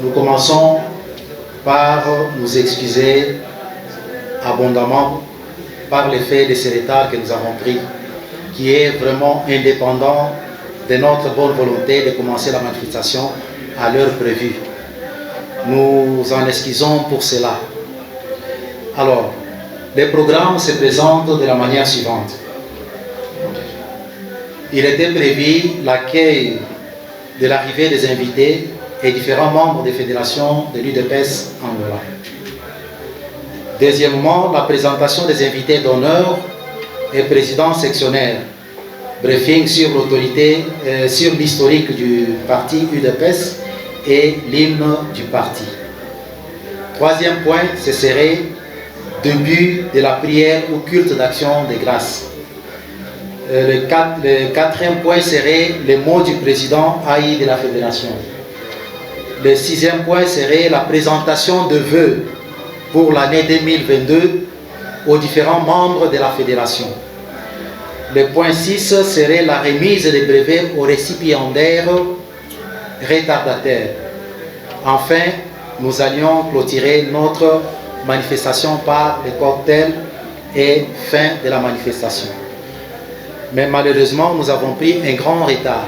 Nous commençons par nous excuser abondamment par l'effet de ce retard que nous avons pris, qui est vraiment indépendant de notre bonne volonté de commencer la manifestation à l'heure prévue. Nous en excusons pour cela. Alors, le programme se présente de la manière suivante. Il était prévu l'accueil de l'arrivée des invités et différents membres des fédérations de l'UDPS Angola. Deuxièmement, la présentation des invités d'honneur et présidents sectionnaires. Briefing sur l'autorité, sur l'historique du parti UDPS et l'hymne du parti. Troisième point, ce serait début de la prière ou culte d'action de grâce. Le quatrième point serait les mots du président AI de la fédération. Le sixième point serait la présentation de vœux pour l'année 2022 aux différents membres de la fédération. Le point 6 serait la remise des brevets aux récipiendaires retardataires. Enfin, nous allions clôturer notre manifestation par les cocktails et fin de la manifestation. Mais malheureusement, nous avons pris un grand retard.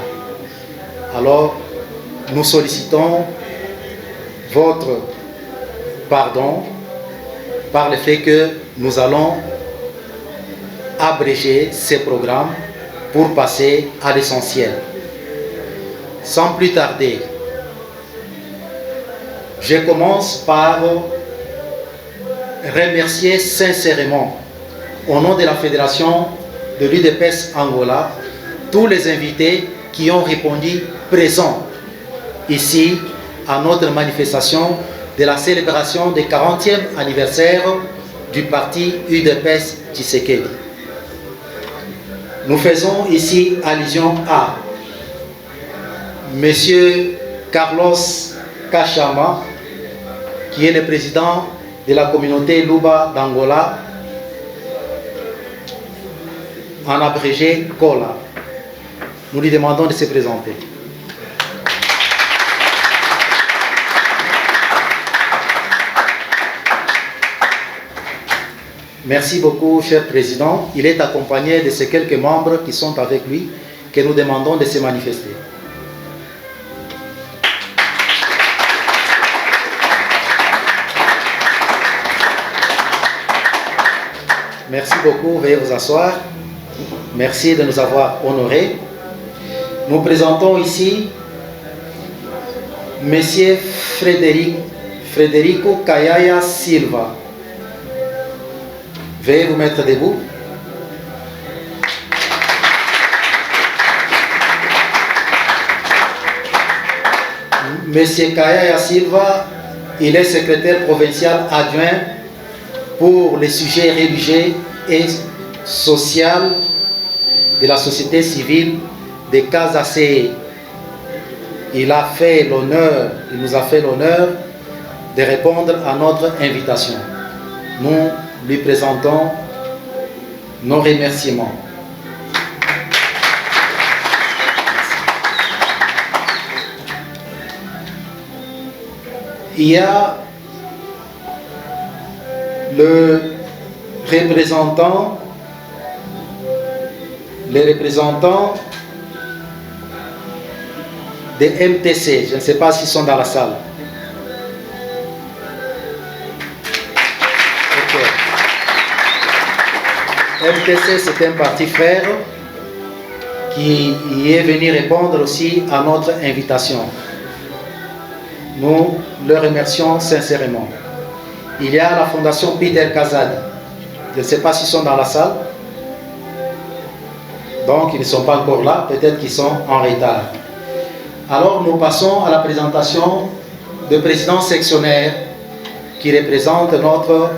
Alors, nous sollicitons votre pardon par le fait que nous allons abréger ces programmes pour passer à l'essentiel. Sans plus tarder, je commence par remercier sincèrement, au nom de la Fédération de l'UDPS Angola, tous les invités qui ont répondu présents ici à notre manifestation de la célébration du 40e anniversaire du parti UDPS Tshisekedi. Nous faisons ici allusion à M. Carlos Kachama, qui est le président de la communauté Luba d'Angola, en abrégé COLA. Nous lui demandons de se présenter. Merci beaucoup, cher président. Il est accompagné de ces quelques membres qui sont avec lui, que nous demandons de se manifester. Merci beaucoup, veuillez vous asseoir. Merci de nous avoir honorés. Nous présentons ici M. Frederico Kayaya Silva. Veuillez vous mettre debout. Monsieur Kayaya Silva, il est secrétaire provincial adjoint pour les sujets religieux et sociaux de la société civile de Casa-CE. Il nous a fait l'honneur de répondre à notre invitation. Nous lui présentons nos remerciements. Il y a le représentant des MTC. Je ne sais pas s'ils sont dans la salle. MTC, c'est un parti frère qui est venu répondre aussi à notre invitation. Nous le remercions sincèrement. Il y a la fondation Peter Kazadi. Je ne sais pas s'ils sont dans la salle. Donc, ils ne sont pas encore là. Peut-être qu'ils sont en retard. Alors, nous passons à la présentation du président sectionnaire qui représente notre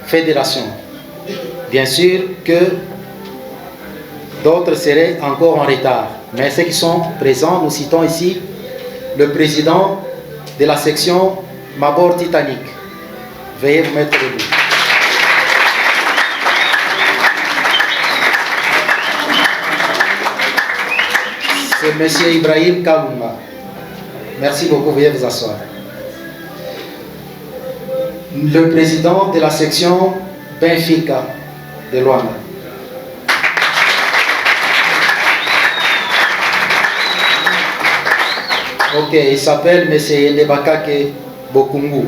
fédération. Bien sûr que d'autres seraient encore en retard. Mais ceux qui sont présents, nous citons ici le président de la section Mabor Titanic. Veuillez vous mettre debout. C'est M. Ibrahim Kalumba. Merci beaucoup, veuillez vous asseoir. le président de la section Benfica de Luanda. Ok, il s'appelle M. Lebakake Bokungu.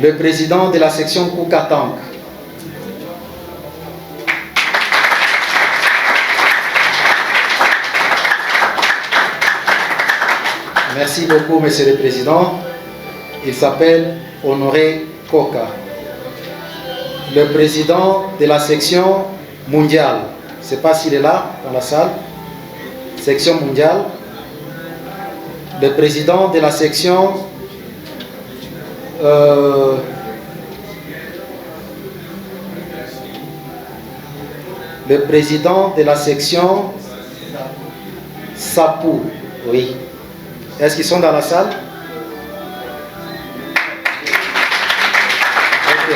Le président de la section Kukatang. Merci beaucoup, Monsieur le Président. Il s'appelle Honoré Koka. Le président de la section mondiale. Je ne sais pas s'il est là, dans la salle. Section mondiale. Le président de la section le président de la section Sapou. Oui. Est-ce qu'ils sont dans la salle? Ok.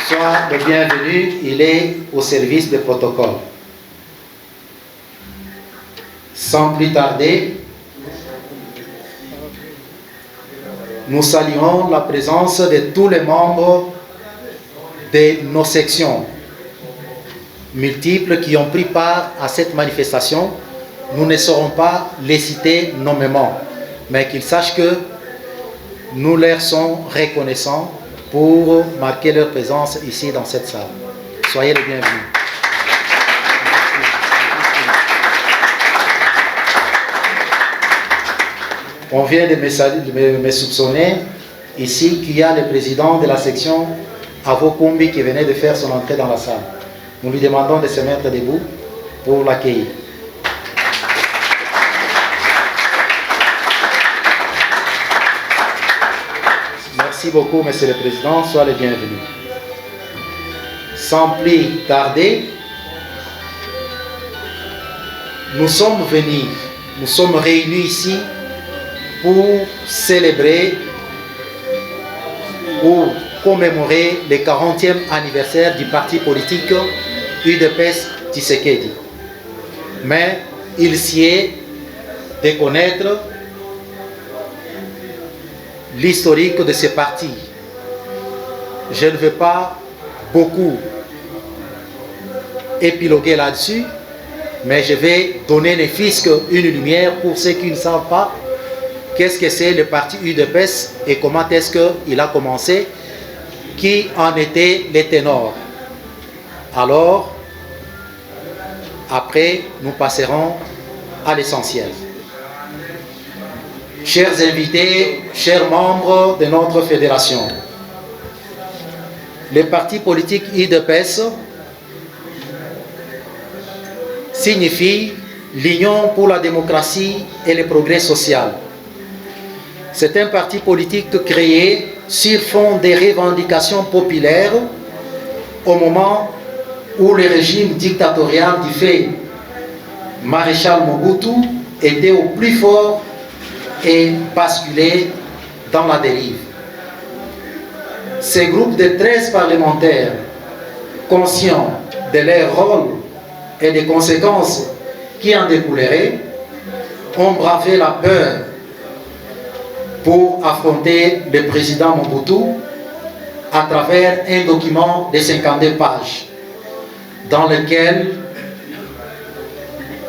Sois le bienvenu, il est au service des protocoles. Sans plus tarder, nous saluons la présence de tous les membres de nos sections multiples qui ont pris part à cette manifestation. Nous ne saurons pas les citer nommément, mais qu'ils sachent que nous leur sommes reconnaissants pour marquer leur présence ici dans cette salle. Soyez les bienvenus. On vient de me soupçonner ici qu'il y a le président de la section Avokumbi qui venait de faire son entrée dans la salle. Nous lui demandons de se mettre debout pour l'accueillir. Merci beaucoup, Monsieur le Président. Sois le bienvenu. Sans plus tarder, nous sommes réunis ici pour célébrer ou commémorer le 40e anniversaire du parti politique UDPS Tshisekedi. Mais il sied de connaître l'historique de ce parti. Je ne veux pas beaucoup épiloguer là-dessus, mais je vais donner ne fût-ce qu'une lumière pour ceux qui ne savent pas qu'est-ce que c'est le parti UDPS et comment est-ce qu'il a commencé, qui en était les ténors. Alors, après, nous passerons à l'essentiel. Chers invités, chers membres de notre fédération, le parti politique UDPS signifie l'Union pour la démocratie et le progrès social. C'est un parti politique créé sur fond des revendications populaires au moment où le régime dictatorial du fait maréchal Mobutu était au plus fort et basculé dans la dérive. Ces groupes de 13 parlementaires, conscients de leur rôle et des conséquences qui en découleraient, ont bravé la peur pour affronter le président Mobutu à travers un document de 52 pages dans lequel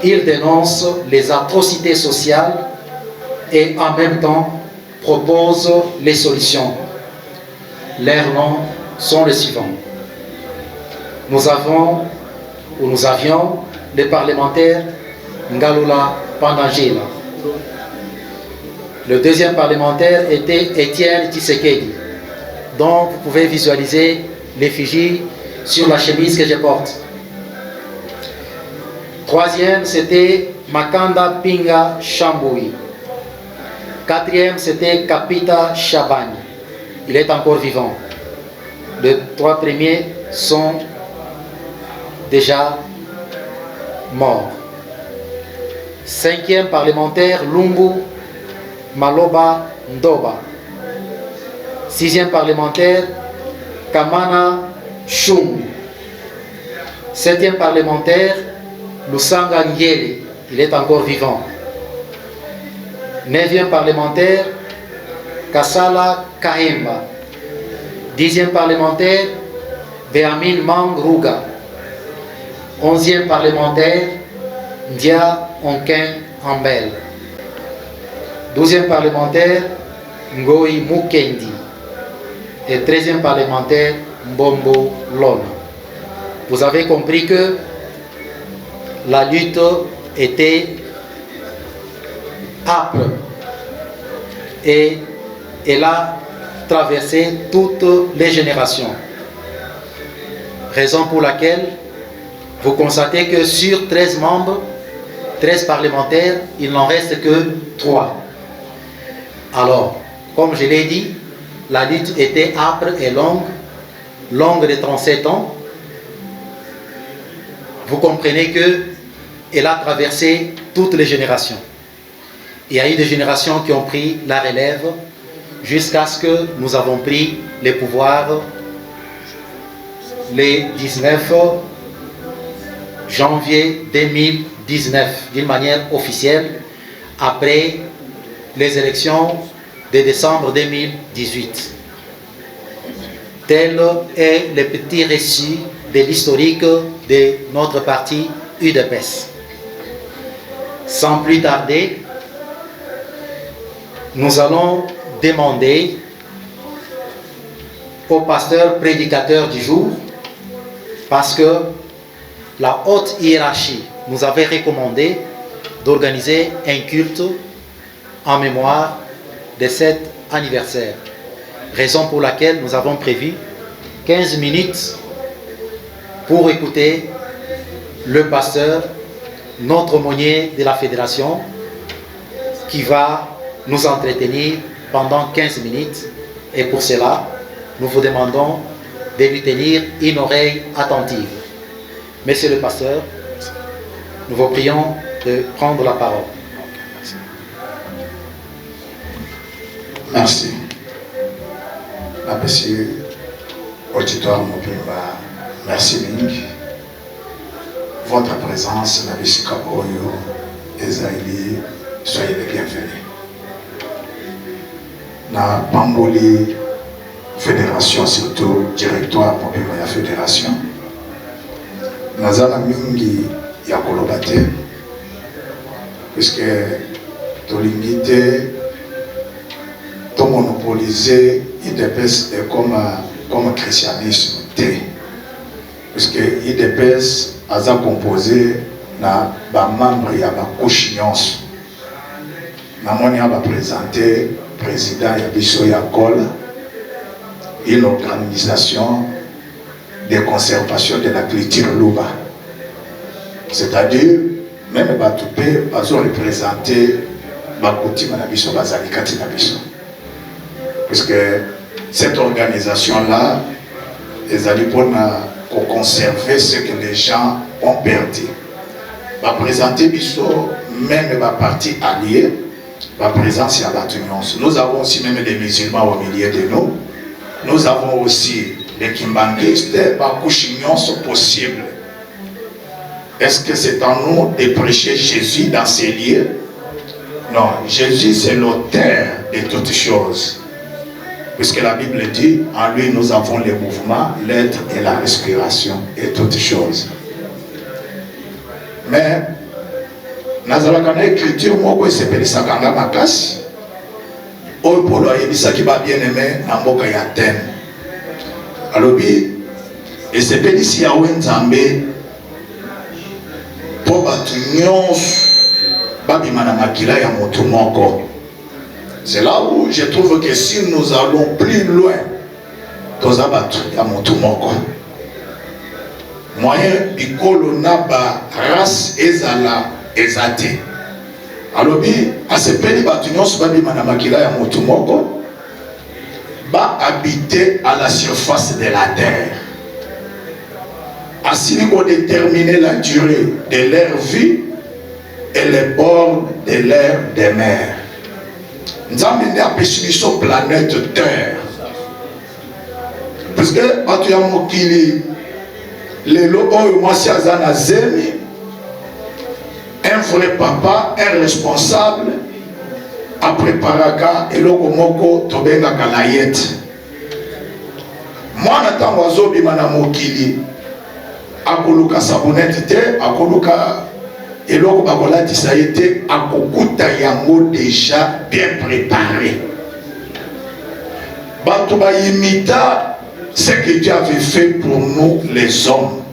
il dénonce les atrocités sociales et en même temps propose les solutions. Leurs noms sont les suivants. Nous avions les parlementaires Ngalula Pandangela. Le deuxième parlementaire était Étienne Tshisekedi, dont vous pouvez visualiser l'effigie sur la chemise que je porte. Troisième, c'était Makanda Pinga Chamboui. Quatrième, c'était Kapita Chabani. Il est encore vivant. Les trois premiers sont déjà morts. Cinquième parlementaire, Lungu Maloba Ndoba. Sixième parlementaire, Kamana Chung. Septième parlementaire, Lusanga Ngele. Il est encore vivant. Neuvième parlementaire, Kassala Kahemba. 10e parlementaire, Beamin Mangruga. 11e parlementaire, Ndia Onken Ambel. 12e parlementaire, Ngoi Mukendi. Et 13e parlementaire, Mbombo Lona. Vous avez compris que la lutte était âpre et elle a traversé toutes les générations. Raison pour laquelle vous constatez que sur 13 membres, 13 parlementaires, il n'en reste que 3. Alors, comme je l'ai dit, la lutte était âpre et longue de 37 ans. Vous comprenez qu'elle a traversé toutes les générations. Il y a eu des générations qui ont pris la relève jusqu'à ce que nous avons pris les pouvoirs le 19 janvier 2019 d'une manière officielle après les élections de décembre 2018. Tel est le petit récit de l'historique de notre parti UDPS. Sans plus tarder, nous allons demander au pasteur prédicateur du jour, parce que la haute hiérarchie nous avait recommandé d'organiser un culte en mémoire de cet anniversaire. Raison pour laquelle nous avons prévu 15 minutes pour écouter le pasteur, notre aumônier de la fédération, qui va nous entretenir pendant 15 minutes. Et pour cela, nous vous demandons de lui tenir une oreille attentive. Monsieur le pasteur, nous vous prions de prendre la parole. Merci. Monsieur auditoire Mobimba, merci Ming. Votre présence, la Bissika Oyo, Esaïli, soyez les bienvenus. La Pamboli Fédération, surtout directoire Mobimba la Fédération. Nazala Mingi Yakolobate, puisque Tolingite, to monopoliser IDPS comme christianisme puisque IDPS a composé na ba membre ya ba couche nyonso na moni a présenté président ya biso ya Kol, une organisation de conservation de la culture Luba, c'est-à-dire même Batoupé a représenté Bakoutima na biso bazalikati na biso, puisque cette organisation-là, les alliés pour conserver ce que les gens ont perdu. Va présenter Bisso, même ma partie alliée, va présence à Batunions. Nous avons aussi même les musulmans au milieu de nous. Nous avons aussi les kimbanguistes, ma couchignons possible. Est-ce que c'est en nous de prêcher Jésus dans ces lieux? Non, Jésus c'est l'auteur de toutes choses. Puisque la Bible dit, en lui nous avons les mouvements, l'être et la respiration et toutes choses. Mais, dans l'écriture, moi, je s'appelle Sakanga Makasi. Au polo, il dit ça qui va bien aimer, Namboka Yaten. Alors, il s'appelle ici Yahweh Nzambe, pour Batunions, Babimana Makila Yamotumoko. C'est là où je trouve que si nous allons plus loin, tous abattus à mon tout moko. Moyen bikolo naba race ezala ezate. Alors bi à ce pays batunions babi manamakila ya mon tout moko ba habiter à la surface de la terre. Ainsi qu'on déterminer la durée de leur vie et les bords de leur demeure. Nous avons mené à sur la planète Terre. Parce que quand tu as mokili, les lobos, moi, c'est un vrai papa, un responsable, a préparaka eloko moko tobenga kalayet. Mwana tango azobima na mokili akoluka sabonete te, akoluka eloko bakolatisa ye te, akokuta yango déjà bien préparé. Bato imita ce que Dieu avait fait pour nous les hommes.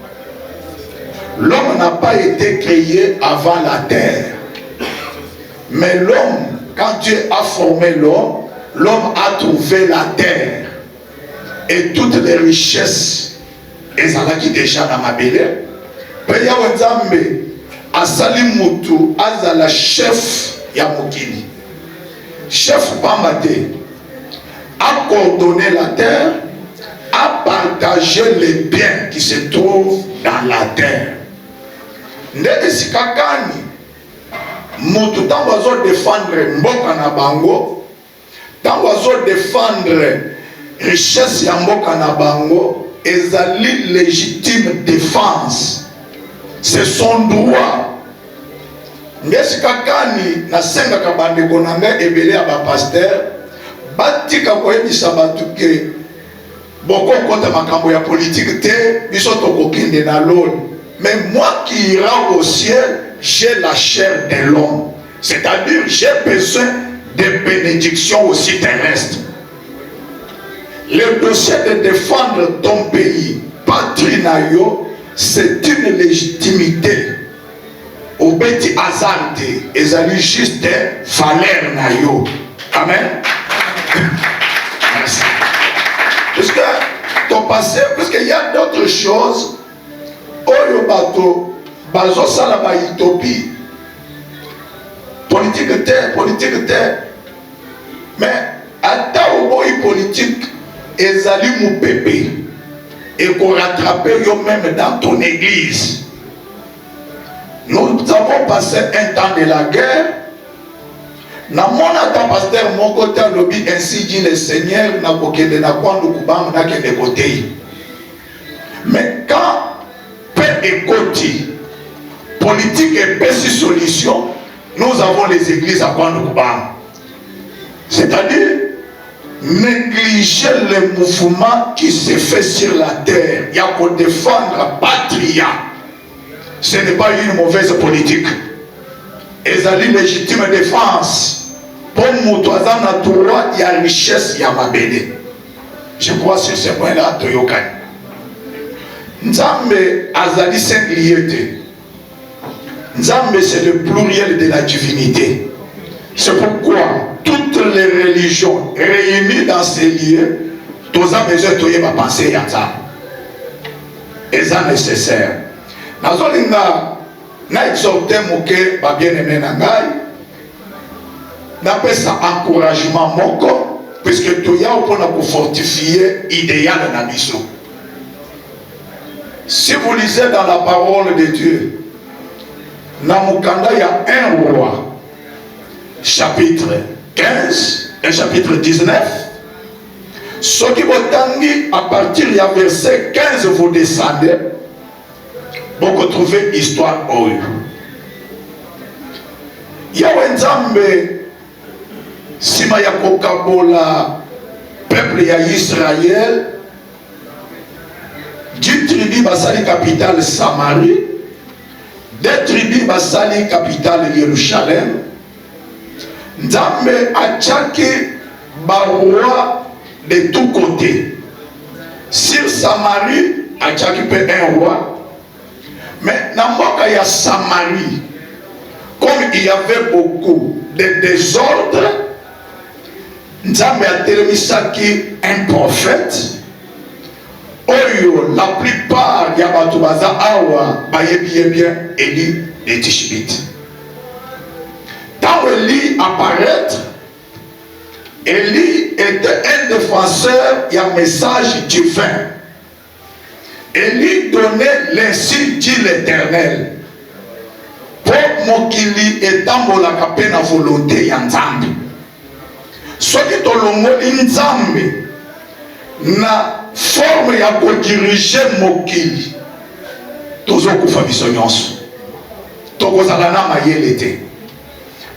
L'homme n'a pas été créé avant la terre. Mais l'homme, quand Dieu a formé l'homme, l'homme a trouvé la terre. Et toutes les richesses, et ça là qui déjà dans ma belle. Puis Nzambe asali mutu azala chef ya mokili. Chef Bambate a coordonné la terre, a partagé les biens qui se trouvent dans la terre. Ndenge sikakani mutu tango azo défendre mboka na bango, tango azo défendre richesse ya mboka na bango, ezali légitime défense, c'est son droit. Ndenge sikakani na senga kabandeko na ngai ebele ya ba pasteur batika koyebisa batu ke boko kota makambo ya politique te, biso tokokende na loni. Mais moi qui ira au ciel, j'ai la chair de l'homme. C'est-à-dire, j'ai besoin de bénédictions aussi terrestres. Le dossier de défendre ton pays, patrie nayo, c'est une légitimité. Au beti azarte, ezali juste des valeurs nayo. Amen. Merci. Parce que ton passé, parce qu'il y a d'autres choses. Oyo bato bazo sala ba utopie politique te, mais ata oboyi politique ezali mupépé et qu'on rattrape yo même dans ton église. Nous avons passé un temps de la guerre. Na mona ta pasteur mon côté lobby ainsi dit le Seigneur na kokende na kwandu kubanga na kende côté. Mais quand et côté politique et petite solution, nous avons les églises à Kwandoukouban. C'est-à-dire négliger le mouvement qui se fait sur la terre. Il y a pour défendre la patrie. Ce n'est pas une mauvaise politique. Et ça dit légitime défense. Pour Moutouazan na droit, il y a richesse, il y a ma béné. Je crois sur ce point-là, Toyokan. Nzambe azali singulier. Nzambe c'est le pluriel de la divinité. C'est pourquoi toutes les religions réunies dans ces lieux, tous a besoin de ma pensée à ça. Et ça nécessaire. Nazolinga na exhorté moke ba bien-aimé na ngai. Na pesa encouragement moko puisque toya opona ko fortifier idéal na biso. Si vous lisez dans la parole de Dieu, Namukanda, il y a un roi, chapitre 15 et chapitre 19. Ce qui vous tangi, à partir du verset 15, vous descendez, vous trouvez histoire au il y a un Nzambe, Sima Yakokabola, peuple ya Israël. 10 tribus basali capitale Samarie, 2 tribus basali capitale Jérusalem. Nzambe achaki baroi de tous côtés. Sur Samarie, achaki peut un roi. Mais dans mboka ya Samarie, comme il y avait beaucoup de désordre, Nzambe a télémisaki un prophète. Oyo, la plupart ya batu baza awa bayebi bien Élie de Tishbite. Quand Élie apparaît, Élie était un défenseur, il y a un message divin. Élie donnait l'insigne dit l'Éternel. Pour mokili etambola kape na volonté ya Nzambe. Soki tolongoli Nzambe na forme ya kodiriger mokili tozokufa biso nyonso tokozala na mayele te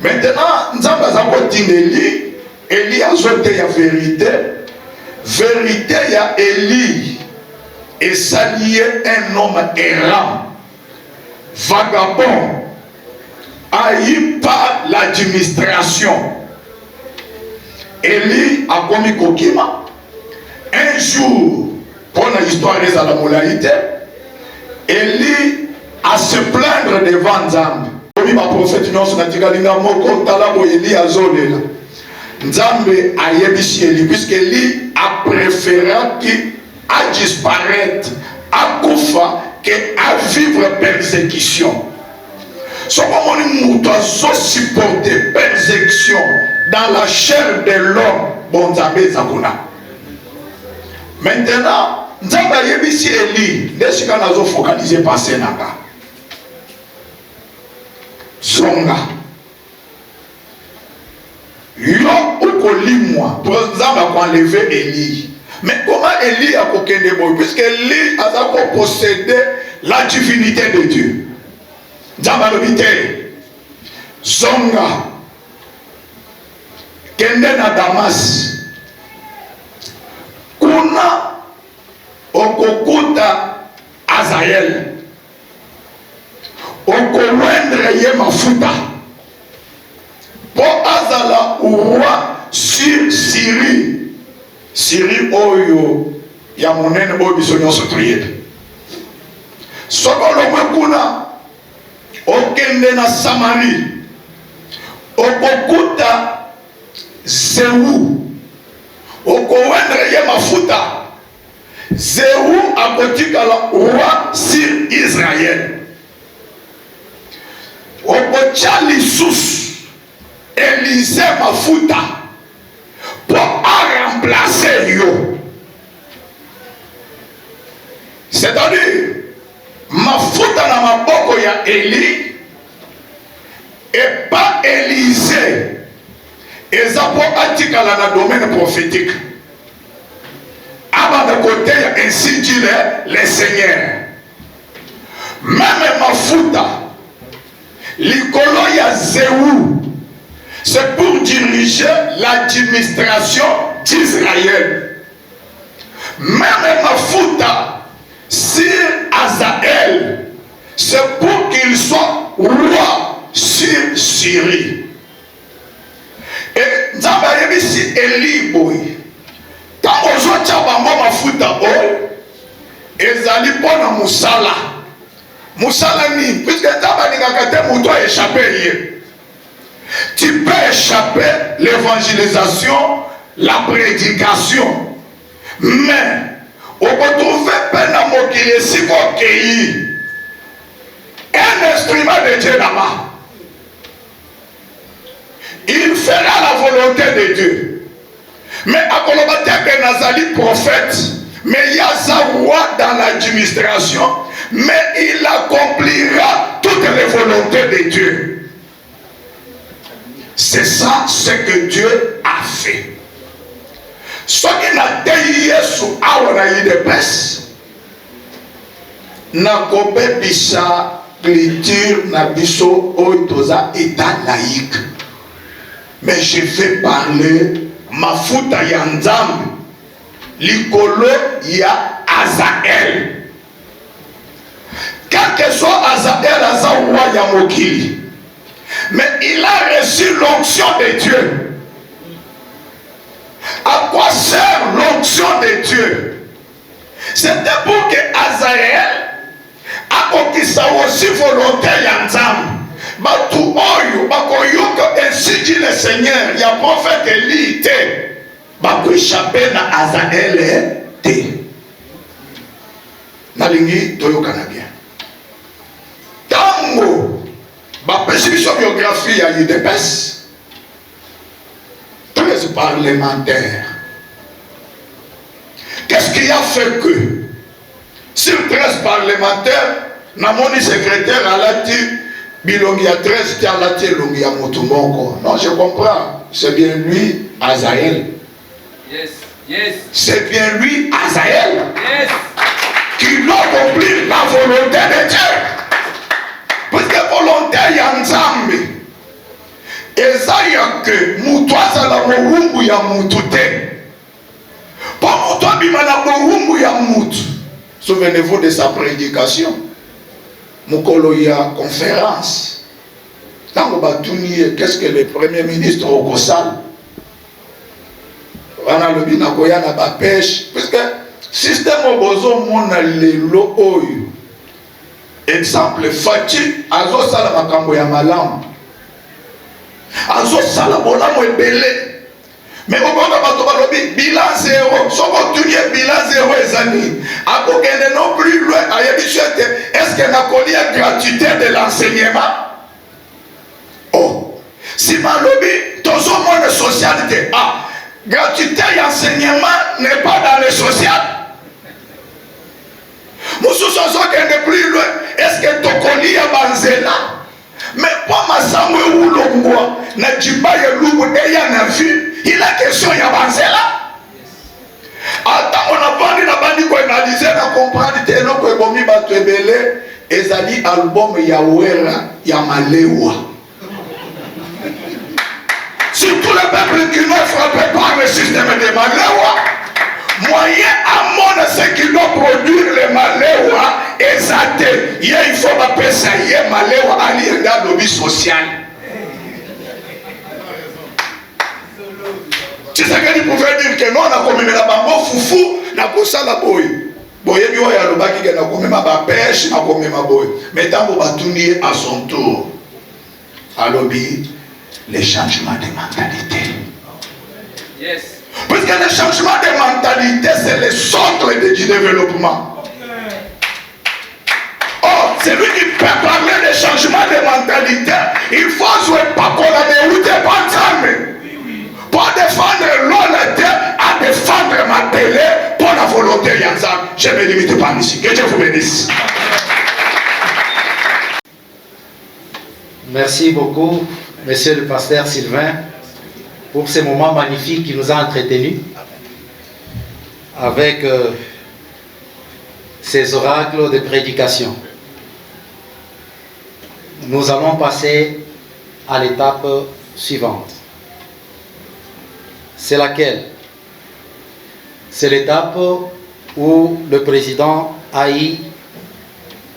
Maintenant, nous avons dit Élie a sauté la vérité. Vérité, il y a Élie. Et ça lié un homme errant, vagabond, haï par l'administration. Élie a commis Kokima. Un jour, pour l'histoire de la moralité, Élie a se plaindre devant Nzambe. Comme ma prophète non son atikalinga moko talabo Élie a zolela. Nzambe a yebisi Élie puisque Élie a préféré qu'il a disparaître, à koufa, qu'à vivre persécution. Ce moment nous doit supporter persécution dans la chair de l'homme. Bon Nzambe zakuna. Maintenant, Nzambe a yebisi Élie, n'est-ce qu'on a focalisé par Sénanga. Zonga. Yo ukolimwa, pour Nzambe a enlevé Élie. Mais comment Élie a coqué boy? Puisque Élie a possédé la divinité de Dieu. Nzambe a l'obité. Zonga. Kende na Damas. Kuna okokuta Azael. Okowendre ye mafuta. Po azala roi sur Syrie. Syrie oyo ya monene oyo biso nyonso toyebi. Sokolo kuna okende na Samarie. Okokuta Zewu. Okowendre ye mafuta. Zewu akotikala roi sur Israël. Okocha lisusu Élisée mafuta pour remplacer yo. C'est-à-dire mafuta na maboko ya Élie et pas Élisée. Et ça pour atikala na domaine prophétique. Avant de côté, ainsi dit le Seigneur. Même mafuta l'ikolo ya Zewu, c'est pour diriger l'administration d'Israël. Même mafuta sur Azael, c'est pour qu'il soit roi sur Syrie. Et Nzambe yebisi Élie boy. Quand on joue tchabango mafuta boy, ezali pona musala. Musala ni, puisque Nzambe ningakate muto échappé. Tu peux échapper l'évangélisation, la prédication. Mais, on peut trouver un instrument de Dieu là-bas. Il fera la volonté de Dieu. Mais à Kolobata que Nazali prophète, mais il y a sa roi dans l'administration, mais il accomplira toutes les volontés de Dieu. C'est ça ce que Dieu a fait. Ce qui n'a pas été sous Awana Yidepes, n'a pas bisa l'écriture n'a biso oitoza état laïque. Mais je vais parler ma futa yanzam likolo ya Azael. Quel que soit Azael, Azawa Yamokili. Mais il a reçu l'onction de Dieu. À quoi sert l'onction de Dieu? C'était pour que Azael a aussi volonté yanzam. Batu oyo bakoyoka ainsi dit le Seigneur. Il y a prophète Élie te bako échapper na Azael te. Nalingi toyoka na bien. Tango bapesi biso biographie ya Yidepes 13 parlementaires. Qu'est-ce qui a fait que sur 13 parlementaires, Namoni secrétaire a lati bilongi à 13 a lati longi à Motumoko? Non, je comprends. C'est bien lui, Azael. Yes, yes. C'est bien lui, Azael. Yes. Qui doit accomplir la volonté de Dieu. Parce que volonté y a Nzambe. bohumbu ya mutu te. Pour toi, bimana bohumbu ya mutu. Souvenez-vous de sa prédication. Mukolo ya conférence. Tango batuni, qu'est-ce que le premier ministre au Kosal? Wana lobi na koya na ba pêche. Parce que système obozo mona lelo oyo. Exemple, Fati, azo sala makambo ya malamu. Azo sala bolamu ebele. Mais au moment où on a bilan zéro, si on a bilan zéro, on non plus loin. Est-ce qu'on a connu la gratuité de l'enseignement? Oh, si ma lobby, tout le monde est socialité. Ah, gratuité de l'enseignement n'est pas dans le social. Nous sommes n'est plus loin. Est-ce que tu connais la banzela? Mais pas ma samwe ou l'ongwa, n'a jibaye l'ou et ya n'a vu. Il a question ya banzela. Attends, on a parlé na bandi ko analyser na comprendre te no ko bomi bato ebele ezali album ya wera ya malewa. Si tout le peuple qui n'est frappé par le système de malewa, moyen à mon ce qui doit produire le malewa exacté. Il faut appeler ça yé malewa ali dans le lobby social. Tu sais qu'il pouvait dire que non, on a commis la bambo foufou, na kosa la boy. Boye biwa ya lobaki que na commis ma pêche, na commis ma boy. Mais tant qu'on va tourner à son tour, à lobby, les changements de mentalité. Yes. Parce que le changement de mentalité, c'est le socle du développement. Or, celui qui peut parler de changement de mentalité, il faut jouer pas qu'on a des routes et pas de pour défendre l'honnêteté, à défendre ma télé pour la volonté Yanzan. Je ne me limite pas ici. Que Dieu vous bénisse. Merci beaucoup, monsieur le pasteur Sylvain, pour ces moments magnifiques qui nous a entretenus avec ces oracles de prédication. Nous allons passer à l'étape suivante. C'est laquelle? C'est l'étape où le président AI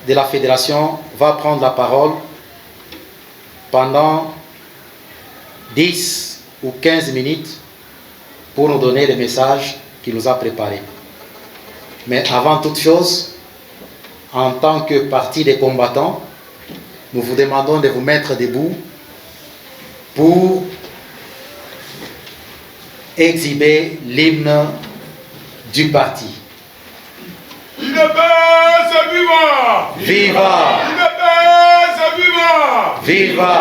de la fédération va prendre la parole pendant 10 ou 15 minutes pour nous donner le message qu'il nous a préparé. Mais avant toute chose, en tant que parti des combattants, nous vous demandons de vous mettre debout pour exhiber l'hymne du parti. Viva! Viva! Viva! Viva!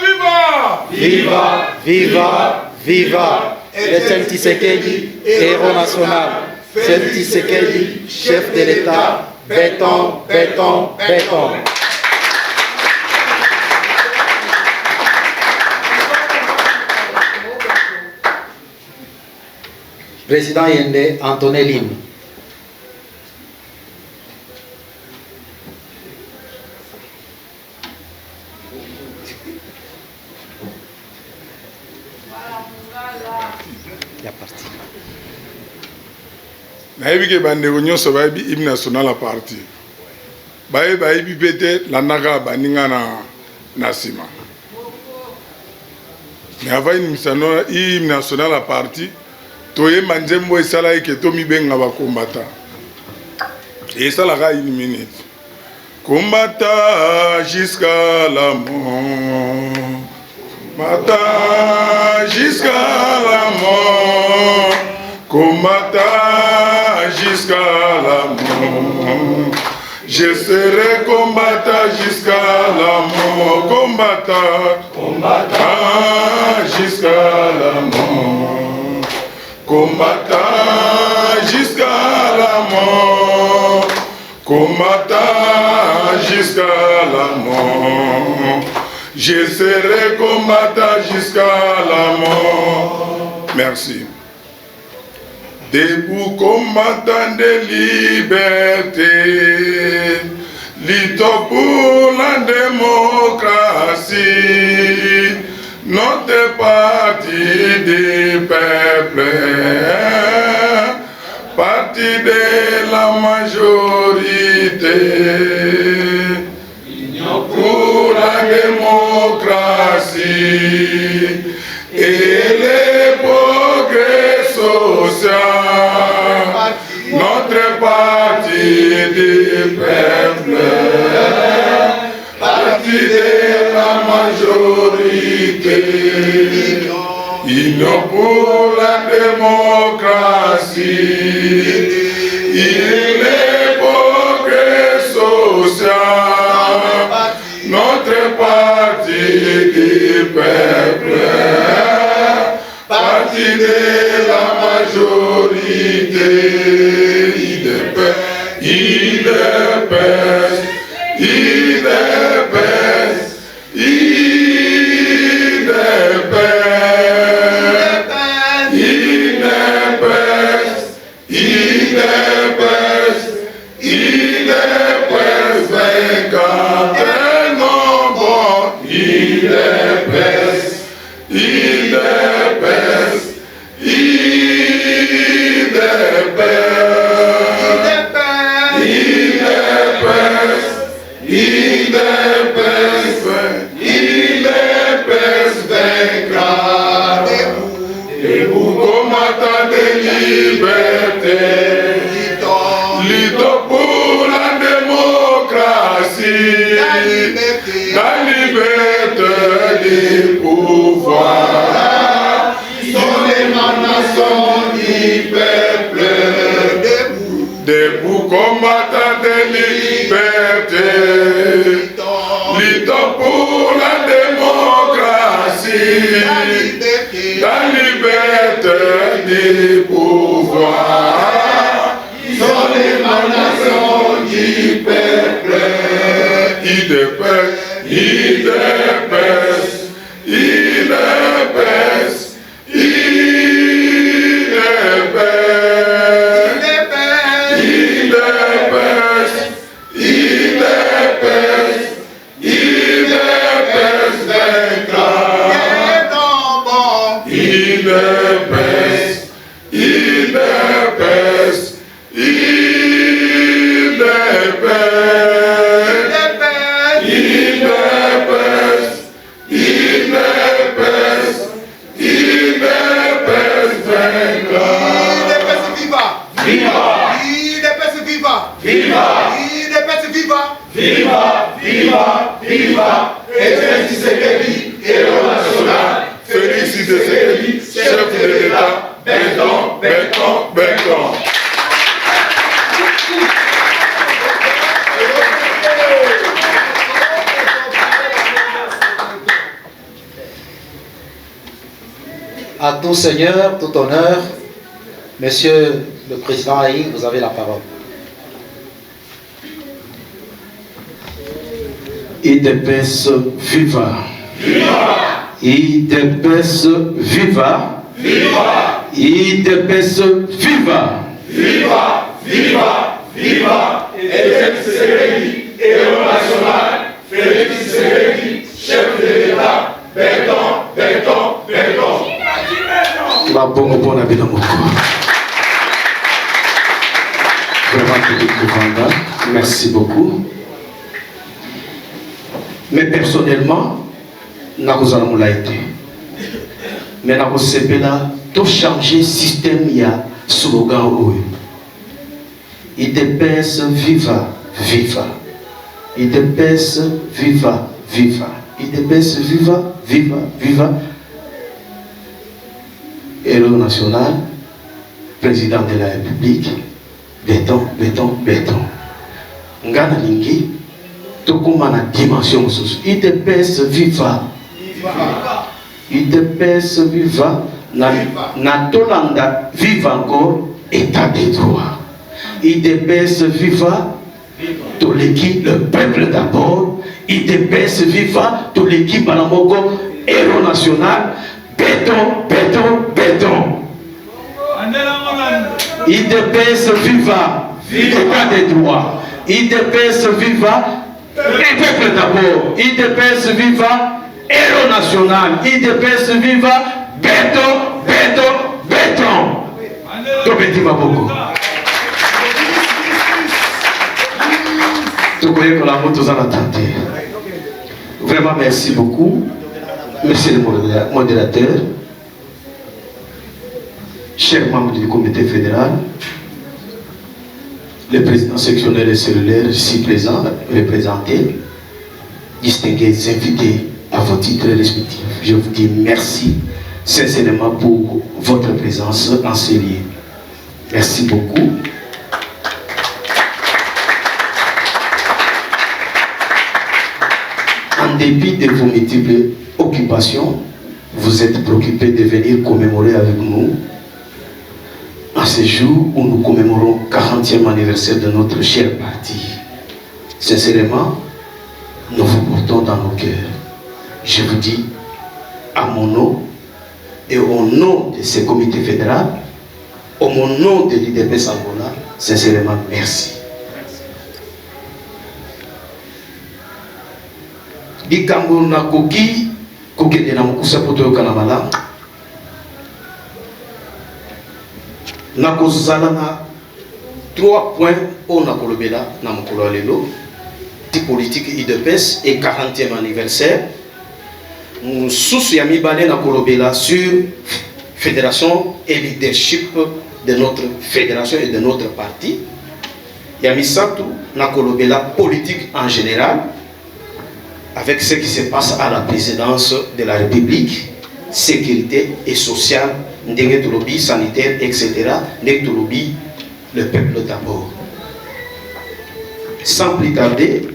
Viva! Viva! Viva! Viva! Etienne Tshisekedi, héros national. Etienne Tshisekedi, chef de l'État. Béton, béton, béton. Président Yende, Antoine Lim. Il est parti. Naïbi ke bandeko nyonso bayebi hymne national à parti. Bayebi pete landaka baninga na nsima. Mais avant hymne national à parti, toyemba nzembo esalaki ke tomibenga bakombata. Esalaka une minute. Combattant jusqu'à la mort. Combattant jusqu'à la mort. Combattant jusqu'à la mort. Je serai combattant jusqu'à la mort. Combattant. Combattant jusqu'à la mort. Combattant jusqu'à la mort. Combattant jusqu'à la mort. Je serai combattant jusqu'à la mort. Merci. Debout combattant de liberté, luttons pour la démocratie. Notre parti du peuple, parti de la majorité, pour la démocratie et les progrès sociaux, notre parti du peuple, parti de la majorité, union pour la démocratie et les progrès sociaux, notre parti du peuple, parti de la majorité, la liberté du pouvoir, sont l'émanation du peuple, debout combattant de liberté, luttons pour la démocratie, la liberté du pouvoir, sont l'émanation du peuple. À tout seigneur, tout honneur, Monsieur le Président Haï, vous avez la parole. IDPS viva! Viva! IDPS viva! Viva! IDPS viva! Viva! Viva! Viva! Félix Tshisekedi, héros national! Félix Tshisekedi, chef de l'État! Béton, béton, béton! Merci beaucoup. Mais personnellement, je n'ai été. Mais je n'ai pas tout changer le système, il y a slogan. IDPS viva, viva. IDPS viva, viva. IDPS viva, viva, viva. Héros national, président de la République, béton, béton, béton. Ngana Lingi, tout comme la dimension sous. IDPS viva. IDPS viva. Na Tolanda vive encore état de droit. IDPS viva. Tout l'équipe, le peuple d'abord. IDPS viva. Tout l'équipe Malamoko, héros national. Béton, béton, béton. IDPS viva, état de droit. IDPS viva, le peuple d'abord. IDPS viva, héros national. IDPS viva, béton, béton. Tobeti Maboko. Tokoye Kolamo Tozana Tante. Vraiment merci beaucoup, monsieur le modérateur, chers membres du comité fédéral, le président sectionnel et cellulaire ici présent, représenté, distingués invités à vos titres respectifs. Je vous dis merci sincèrement pour votre présence en ces lieux. Merci beaucoup. En dépit de vos multiples occupations, vous êtes préoccupés de venir commémorer avec nous en ce jour où nous commémorons le 40e anniversaire de notre cher parti. Sincèrement, nous vous portons dans nos cœurs. Je vous dis, à mon nom et au nom de ce comité fédéral, au nom de l'IDPS Angola, sincèrement, merci. Dikambo na koki kokende na mukusa poto yokana malamu na kozala na 3 points au na kolobela na mokolo lelo politique IDPS et 40e anniversaire sous ya mibale na kolobela sur fédération et leadership de notre fédération et de notre parti ya misato na kolobela politique en général avec ce qui se passe à la présidence de la République, sécurité et sociale, ndenge sanitaire, etc. Ndenge le peuple d'abord. Sans plus tarder,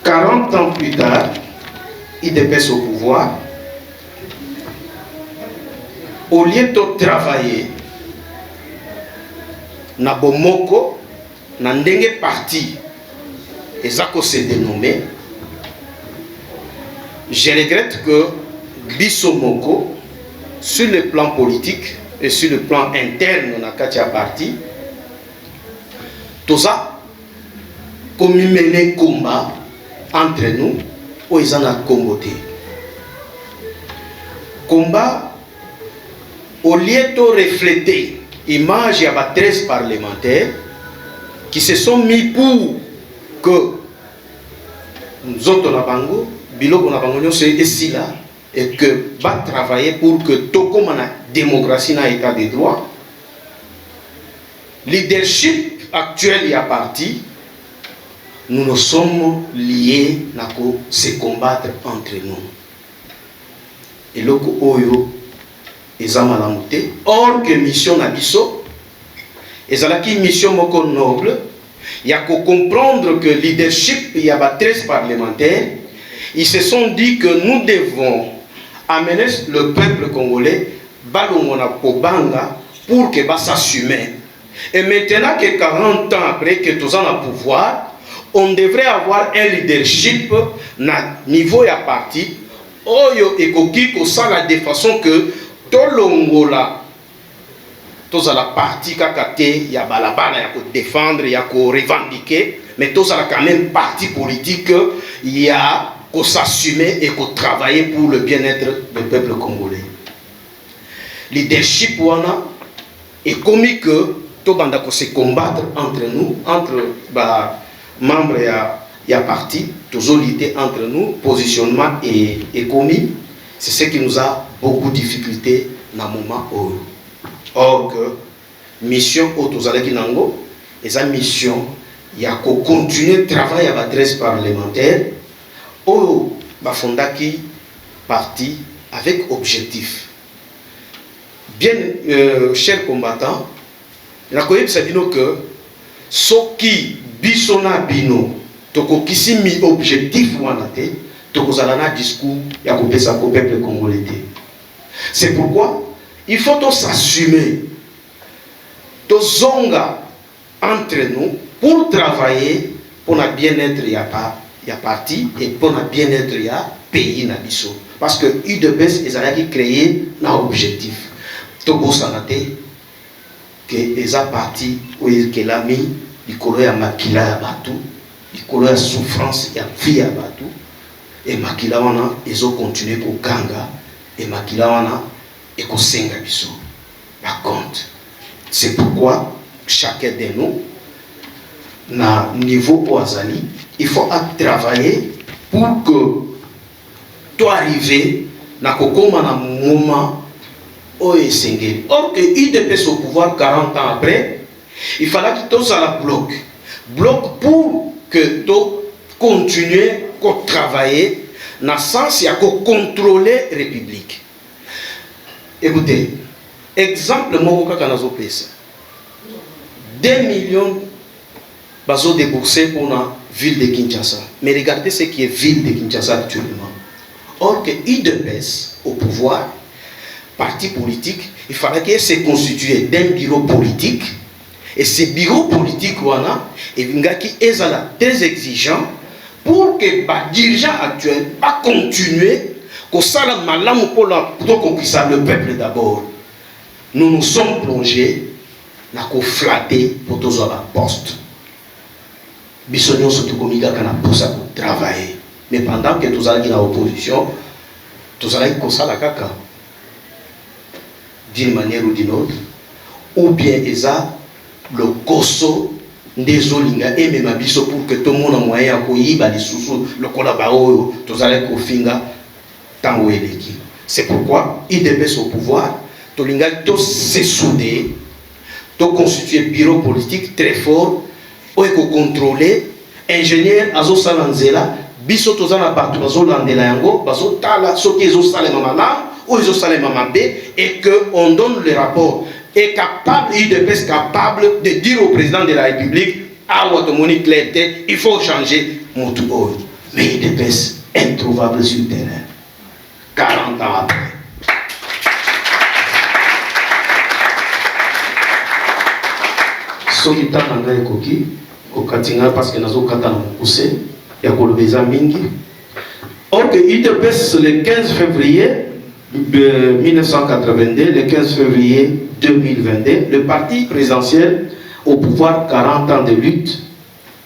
40 ans plus tard, IDPS au pouvoir, au lieu de travailler, na bomoko, na ndenge parti, et ça s'est dénommé. Je regrette que Bissomoko, sur le plan politique et sur le plan interne de Katia Parti, tout ça, comme il menait combat entre nous, où ils en ont combattu. Combat, au lieu de refléter l'image de 13 parlementaires qui se sont mis pour que nous autres la bango, biloko na bango c'est ici là et que va travailler pour que tout comme la démocratie na état de droit, leadership actuel y a parti, nous nous sommes liés na ko se combattre entre nous. Et loko oyo ezamalamuté or que mission na biso ezalaki mission moko noble. Il y a qu'à comprendre que le leadership, il y a 13 parlementaires, ils se sont dit que nous devons amener le peuple congolais pour que ça s'assume. Et maintenant que 40 ans après que tous en a pouvoir, on devrait avoir un leadership na niveau ya parti, oyo ekoki ko sala de façon que tolongola tous à la partie kakate ya balabala ya ko défendre ya ko revendiquer mais tous à la quand même parti politique ya ko s'assumer et ko travailler pour le bien-être du peuple congolais. Leadership wana est comme que to banda ko se combattre entre nous entre membres ya parti toujours lutter entre nous positionnement et commis c'est ce qui nous a beaucoup de difficultés dans le moment où or que mission autozalaki nango eza mission ya ko continuer travail à 13 parlementaires au bafondaki parti avec objectif bien chers combattants na koyebisa bino que soki biso na bino tokokisi mi objectif wana te tokozala na discours ya kopesa ko peuple congolais te. C'est pourquoi il faut s'assumer, zonga entre nous pour travailler pour le bien-être ya parti et pour le bien-être ya pays na biso. Parce que UDPS est créé un objectif. Togo sanate que les parti où il a mis du color ya makila ya batu, du color ya souffrance ya vie ya batu et makila wana ils ont continué au ganga et makila wana et qu'on s'enga biso. Par contre, c'est pourquoi chacun de nous, na niveau Oazali, il faut travailler pour que tu arrives na kokoma na moment où il s'engage. Or que IDPS au pouvoir 40 ans après, il fallait que tout ça la bloque. Bloque pour que tu continues à travailler dans le sens il y a que contrôler la République. Écoutez, exemple, moi, je vais 2 millions de déboursés pour la ville de Kinshasa. Mais regardez ce qui est ville de Kinshasa actuellement. Or que IDPS au pouvoir, parti politique, il fallait qu'il se constitue d'un bureau politique. Et ce bureau politique, il est très exigeant pour que les dirigeants actuels ne continuent que ça pour qu'on puisse le peuple d'abord. Nous nous sommes plongés dans le flatté pour tous les postes. Bisogno surtout comme il pour ça pour travailler. Mais pendant que tous allons dans l'opposition, tous allons comme ça la caca. D'une manière ou d'une autre. Ou bien ça le gosso des olinga et même abisso pour que tout le monde ait moyen de koyiba les sous le collabao tous allons kofinga tango eleki. C'est pourquoi IDPS au pouvoir, tolinga tous se souder, tout constituer bureau politique très fort. Ou est contrôler ingénieur azo salanzela biso tozana partout bazo landela yango bazo tala soki ezo salema mama ou ezo salema mabe et que on donne le rapport est capable IDPS capable de dire au président de la République à Watomoni clarté il faut changer mon tout. Mais IDPS introuvable sur le terrain 40 ans après. Soki tanga ekoki au Katinga parce que nous avons poussé, il y a Kolobeza Mingi. Or que IDPS le 15 février 1982, le 15 février 2022, le parti présidentiel au pouvoir 40 ans de lutte,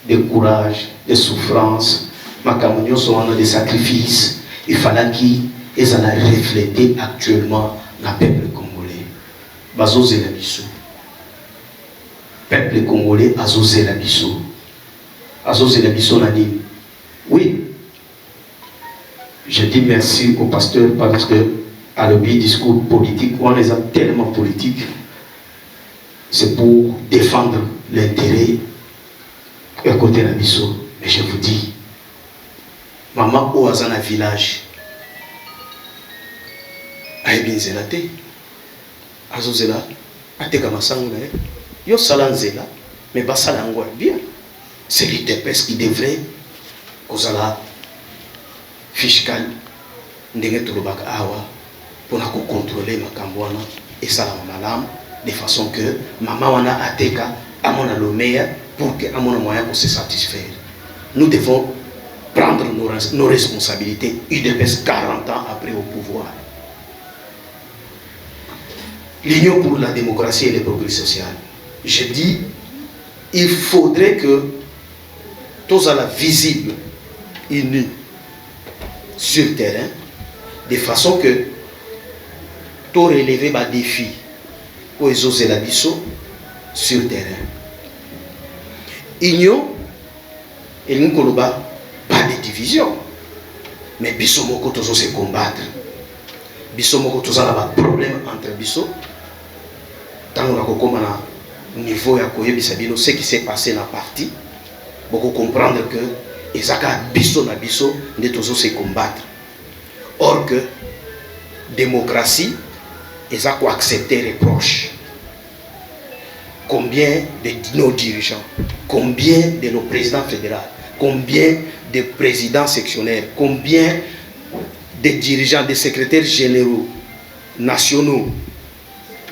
de courage, de souffrance, Makamunyo sont des sacrifices, il fallait qu'ils aient reflété actuellement le peuple congolais. Bazo Zelabiso. Peuple congolais azosé la biso. Azosé la biso nani. Oui. Je dis merci au pasteur parce que à le discours politique, on les a tellement politiques. C'est pour défendre l'intérêt à côté de la biso. Mais je vous dis, maman au Azana village, aïe bien zélaté. Azosela, ateka masangu na yo salanzela, mais pas salango bien. C'est l'IDPS qui devrait kozala fiscal ndenge tolobaka awa pour contrôler makambo wana et ça la malam de façon que maman wana ateka amona le meilleur pour que amona moyen pour se satisfaire. Nous devons prendre nos responsabilités. IDPS 40 ans après au pouvoir. L'Union pour la démocratie et le progrès social. Je dis, il faudrait que tous soient visibles, unis sur le terrain, de façon que tout relever les défis pour les la biso sur le terrain. Union, et nous n'avons pas de division, mais biso moko tous se combattre. Biso moko tous a des problèmes entre biso. Tant qu'on a niveau ya koyebisa bino ce qui s'est passé dans la partie beaucoup comprendre que ezaka biso na biso nde tozo se combattre. Or que démocratie ezako accepter les reproches. Combien de nos dirigeants, combien de nos présidents fédéraux, combien de présidents sectionnaires, combien de dirigeants, de secrétaires généraux nationaux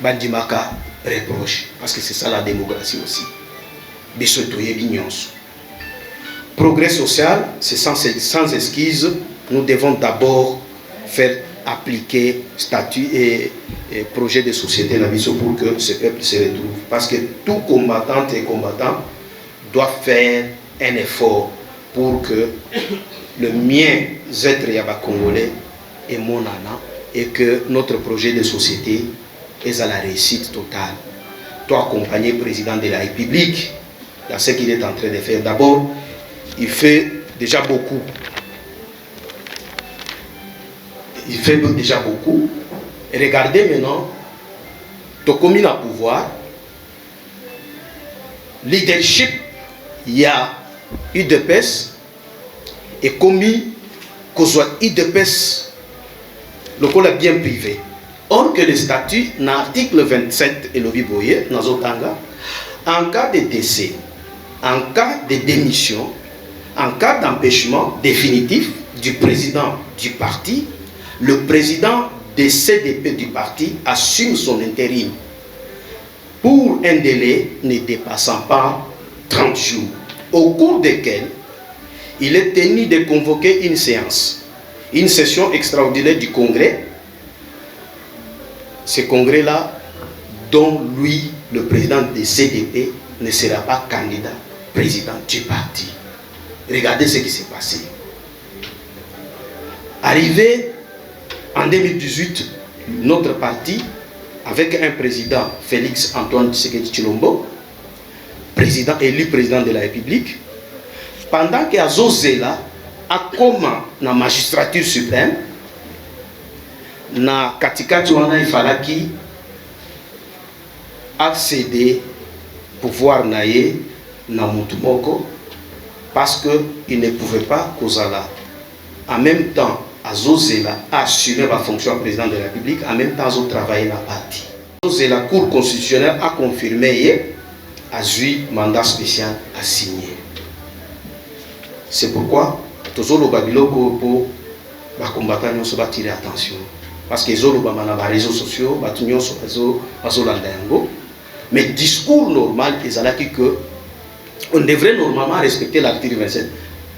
bandimaka reproche, parce que c'est ça la démocratie aussi. Progrès social, c'est sans esquisse. Nous devons d'abord faire appliquer statut et projet de société pour que ce peuple se retrouve. Parce que tout combattant et combattant doit faire un effort pour que le mien être yaba congolais et mon nana et que notre projet de société est à la réussite totale. Toi, accompagner le président de la République dans ce qu'il est en train de faire. D'abord, il fait déjà beaucoup. Il fait déjà beaucoup. Et regardez maintenant, tu as commis le pouvoir, leadership, il y a UDPS, et commis qu'on soit UDPS, le col est bien privé. Or que le statut, dans l'article 27 et le Biboye, dans Zotanga, en cas de décès, en cas de démission, en cas d'empêchement définitif du président du parti, le président des CDP du parti assume son intérim pour un délai ne dépassant pas 30 jours, au cours desquels il est tenu de convoquer une séance, une session extraordinaire du Congrès. Ce congrès-là, dont lui, le président des CDP, ne sera pas candidat président du parti. Regardez ce qui s'est passé. Arrivé en 2018, notre parti, avec un président, Félix Antoine Tshisekedi Tshilombo, élu président de la République, pendant qu'Azozela a comme la magistrature suprême, na katikati wana ifalaki accéder pouvoir naye na mutumoko parce que il ne pouvait pas kozala en même temps Azozela a assumé la fonction président de la République, en même temps Azo travailler la partie. La Cour constitutionnelle a confirmé a eu mandat spécial à signer. C'est pourquoi tous les babiloko pour les combattants ne pas tirer attention. Parce que les réseaux sociaux, mais le discours normal, on devrait normalement respecter l'article 27.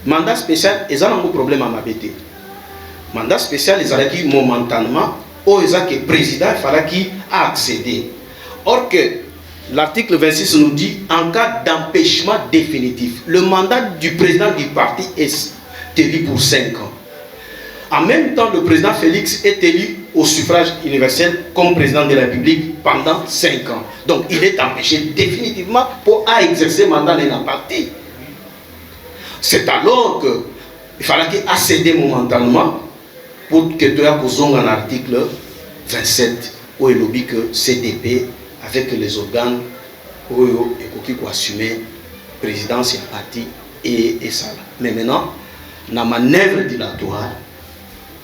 Mandat spécial, ils ont un problème à m'abaisser. Mandat spécial, ils ont momentanément, ou ils ont que le président, il fallait qu'il accède. Or que l'article 26 nous dit, en cas d'empêchement définitif, le mandat du président du parti est élu pour 5 ans. En même temps, le président Félix est élu au suffrage universel comme président de la République pendant 5 ans. Donc, il est empêché définitivement pour exercer le mandat de la partie. C'est alors qu'il fallait qu'il accède momentanément pour que tu aies un article 27 où il dit que CDP, avec les organes, où il faut assumer la présidence et la partie et ça. Mais maintenant, dans la manœuvre dilatoire,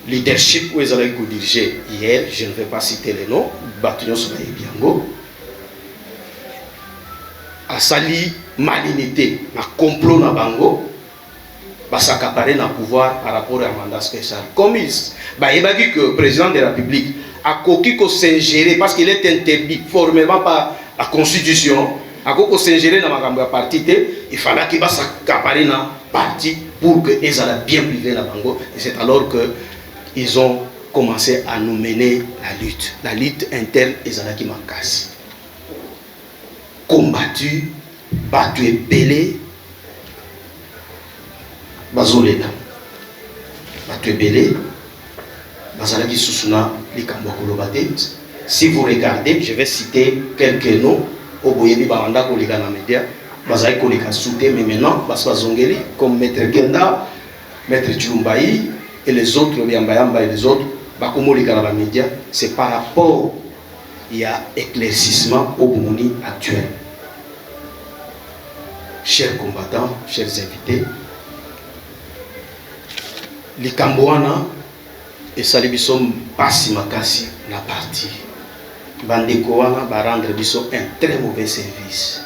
leadership où ils allaient diriger hier, je ne vais pas citer les noms, Bâtillon Soulaye Biango, a sali malignité, a complot na bango, va s'accaparer dans le pouvoir par rapport à un mandat spécial. Comme il a dit que le président de la République a coquille qu'on s'ingérer parce qu'il est interdit formellement par la Constitution, a coquille qu'on s'ingérer dans la partie, il fallait qu'il va s'accaparer dans la partie pour qu'ils aient bien privé la bango. Et c'est alors que ils ont commencé à nous mener la lutte interne et Zalaki Makas. Combattu, battu et belé, Bazolela. Battu et belé, Bazalaki Susuna, Likambokolobate. Si vous regardez, je vais citer quelques noms, Oboyebi Baranda Kolika na média, Bazalaki Kolika Souté, mais maintenant, Baswazongeli, comme Maître Genda, Maître Tchumbaï, et les autres, et les autres, c'est par rapport il y a éclaircissement au Burundi actuel. Chers combattants, chers invités, les Cambouana et Salibisom Passi Makasi la partie. Bandekoana va rendre un très mauvais service.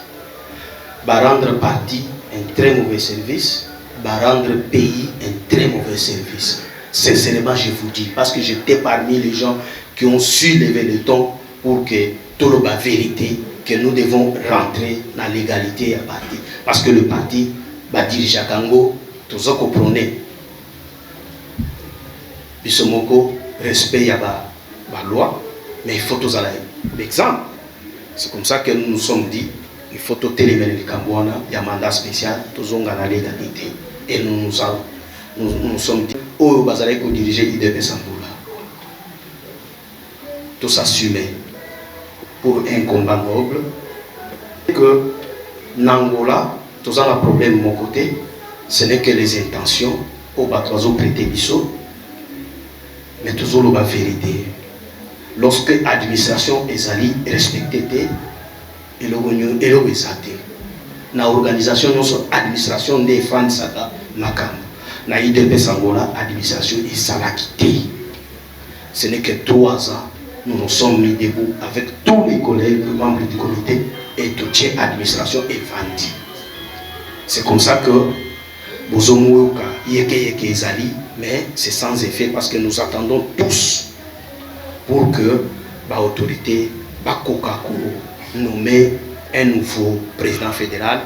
Va rendre parti un très mauvais service. Va rendre pays un très mauvais service. Sincèrement, je vous dis, parce que j'étais parmi les gens qui ont su lever le ton pour que tout le vérité, que nous devons rentrer dans l'égalité à parti. Parce que le parti va diriger à Kango, tout ça qu'on prenait. Bisomoko, respect à la loi, mais il faut tous aller. L'exemple, c'est comme ça que nous nous sommes dit, il faut tout éliminer le Cambouana, il y a un mandat spécial, tous ont la légalité. Et nous sommes dit, oh, Bazarek diriger l'IDP Samboula. tout s'assumer pour un combat noble. Que Nangola, tout ça, le problème de mon côté, ce n'est que les intentions au bateau prêté biso, mais toujours la vérité. Lorsque l'administration est allée respecter et le exalté. Na organisation notre administration des fans sata makam. Na IDPS Angola administration est salakité. Ce n'est que 3 ans nous nous sommes mis debout avec tous les collègues membres du comité et toute l'administration est vendue. C'est comme ça que Bozomouka yeke ezali, mais c'est sans effet parce que nous attendons tous pour que l'autorité Bakokakuru nomme un nouveau président fédéral,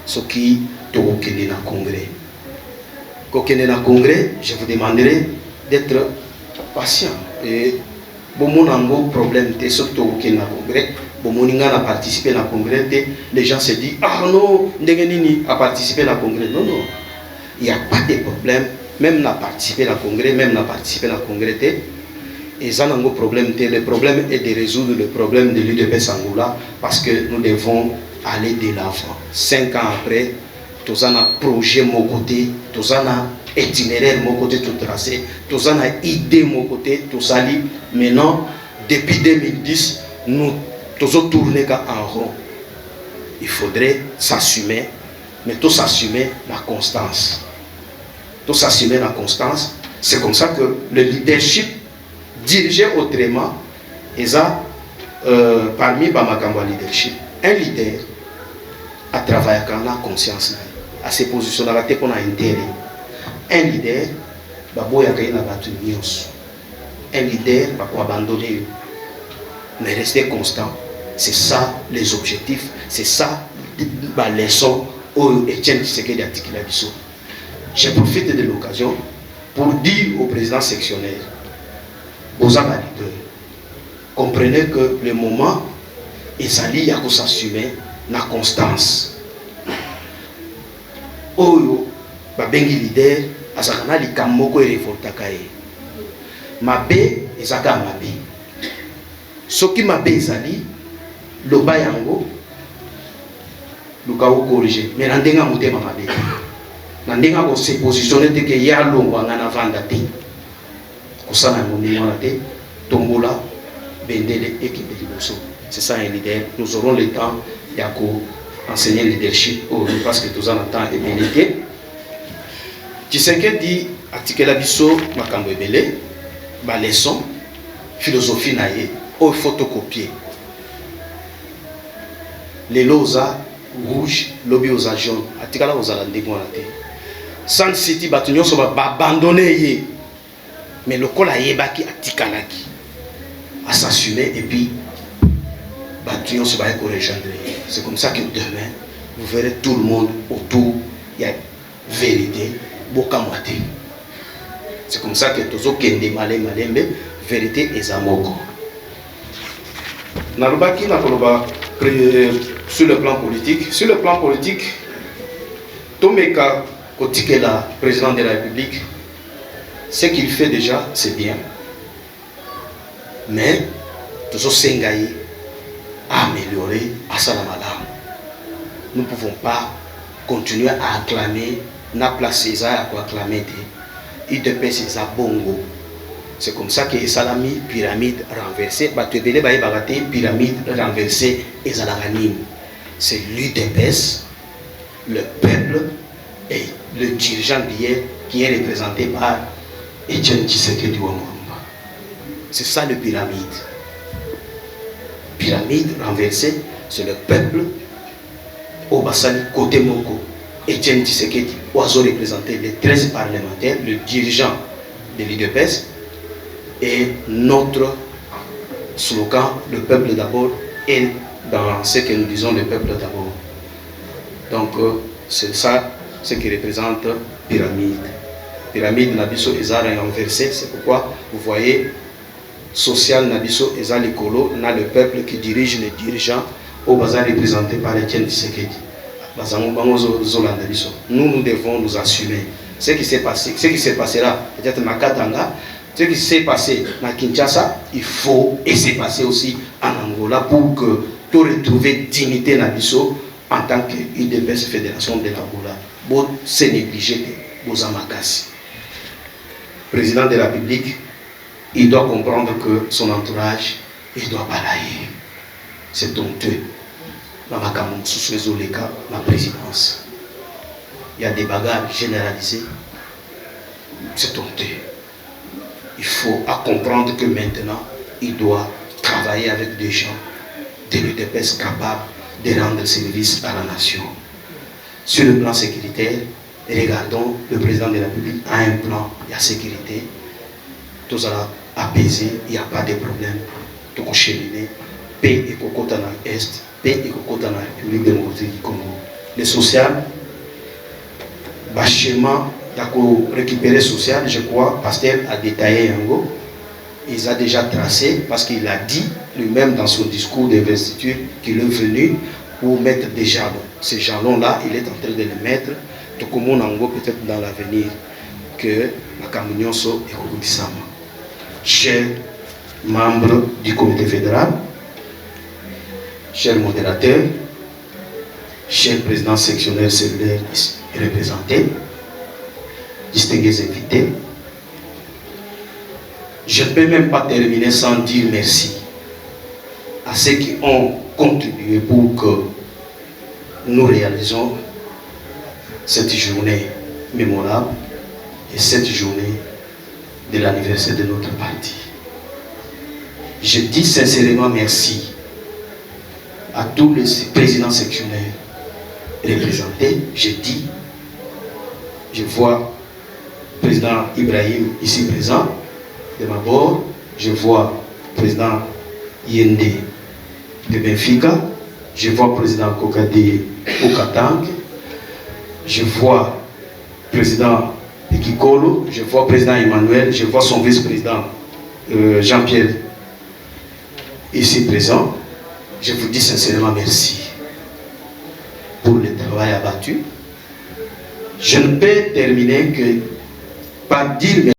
ce qui est au Congrès. Quand on est dans le Congrès, je vous demanderai d'être patient. Et bon, mon problème, c'est surtout au Congrès. Bon, mon a participé à Congrès, les gens se disent ah non, Ndengenini a participé à Congrès. Non, non, il n'y a pas de problème. Même n'a participé à Congrès, même n'a participé à Congrès. Et ça n'a pas de problème. Le problème est de résoudre le problème de l'UDPS Angola parce que nous devons aller de l'avant. 5 ans après, tout ça a projet mon côté, tout ça a itinéraire mon côté tout tracé, tout ça a idée mon côté tout ça. Maintenant, depuis 2010, nous tous tournons en rond. Il faudrait s'assumer, mais tout s'assumer la constance. Tout s'assumer la constance. C'est comme ça que le leadership dirigé autrement, et ça, parmi Bamakamba leadership, un leader a travaillé quand la conscience, à se positionner à qu'on a intérêt. Un leader, un leader va abandonner, mais rester constant. C'est ça les objectifs, c'est ça la leçon où Etienne Tshisekedi a articulé. Je profite de l'occasion pour dire au président sectionnaire, aux leaders, comprenez que le moment est allé à s'assumer la constance. Oyo, babengi leader, asakana likamoko et révoltakaye. Mabe, ezaka mabe. Soki mabe ezali, loba yango, luka corriger. Mais nandenga mutema mabe. Nandenga ko se positionner te ke ya longwa ngana vanda te. C'est ça un leader. Nous aurons le temps d'enseigner le leadership parce que tout en temps est milité. Tshisekedi article abisso makambo ebele ba leçon philosophie naie au photocopier. Les loza rouge, lobby aux jaune. Article là aux alandego na te. San City batunyo so ba abandonner. Mais le col a yébaki à tikalaki à s'assumer et puis battu on se va rejoindre. C'est comme ça que demain vous verrez tout le monde autour, il y a vérité, bokamoate. C'est comme ça que tous kende malembe vérité et zamoko. Nalobaki na koloba sur le plan politique, Tomeka Kotikela, président de la République. Ce qu'il fait déjà, c'est bien. Mais, tout ce Sengaï a amélioré à Salamala. Nous ne pouvons pas continuer à acclamer, n'a place César à acclamer IDP César Bongo. C'est comme ça que Salami, pyramide renversée, pyramide renversée et Zalaganim. C'est l'UDPS, le peuple et le dirigeant d'hier qui est représenté par Etienne Tshisekedi Wamurumba. C'est ça le pyramide. Pyramide renversée, c'est le peuple au Bassali côté Moko. Etienne Tshisekedi Oiseau représenté les 13 parlementaires, le dirigeant de l'IDPS et notre slogan, le peuple d'abord, et dans ce que nous disons, le peuple d'abord. Donc c'est ça ce qui représente pyramide. Pyramide Nabiso Ezar renversé, c'est pourquoi vous voyez social Nabiso Ezar Likolo, on a le peuple qui dirige les dirigeants au bazar représenté par Etienne Tshisekedi. Nous devons nous assumer. Ce qui s'est passé, ce qui se passera, peut-être Makatanga, Ce qui s'est passé à Kinshasa, il faut et s'est passé aussi en Angola pour que tu retrouves dignité dans Bisso en tant qu'IDPS Fédération de l'Angola. Bon, c'est négligé aux Amakasi. Président de la République, il doit comprendre que son entourage, il doit balayer. C'est honteux. Dans ma présidence. Il y a des bagarres généralisées. C'est honteux. Il faut comprendre que maintenant, il doit travailler avec des gens de l'UDPS capables de rendre service à la nation. Sur le plan sécuritaire, regardons, le président de la République a un plan, il y a sécurité, tout ça apaisé, il n'y a pas de problème, tout cheminé, paix et cocotte dans l'Est, paix et cocotte dans la République démocratique du Congo. Le social, schéma pour récupérer le social, je crois, Pasteur a détaillé un go. Il a déjà tracé, parce qu'il a dit lui-même dans son discours d'investiture qu'il est venu pour mettre des jalons. Ces jalons-là, il est en train de les mettre, tout comme on en voit peut-être dans l'avenir, que la communion soit écoutissable. Chers membres du comité fédéral, chers modérateurs, chers présidents sectionnaires cellulaires représentés, distingués invités, je ne peux même pas terminer sans dire merci à ceux qui ont contribué pour que nous réalisons cette journée mémorable et cette journée de l'anniversaire de notre parti. Je dis sincèrement merci à tous les présidents sectionnaires représentés. Je vois le président Ibrahim ici présent, de ma bord, je vois le président Yende de Benfica, je vois le président Kokade Okatang, je vois le président Kikolo, je vois le président Emmanuel, je vois son vice-président Jean-Pierre ici présent. Je vous dis sincèrement merci pour le travail abattu. Je ne peux terminer que par dire merci.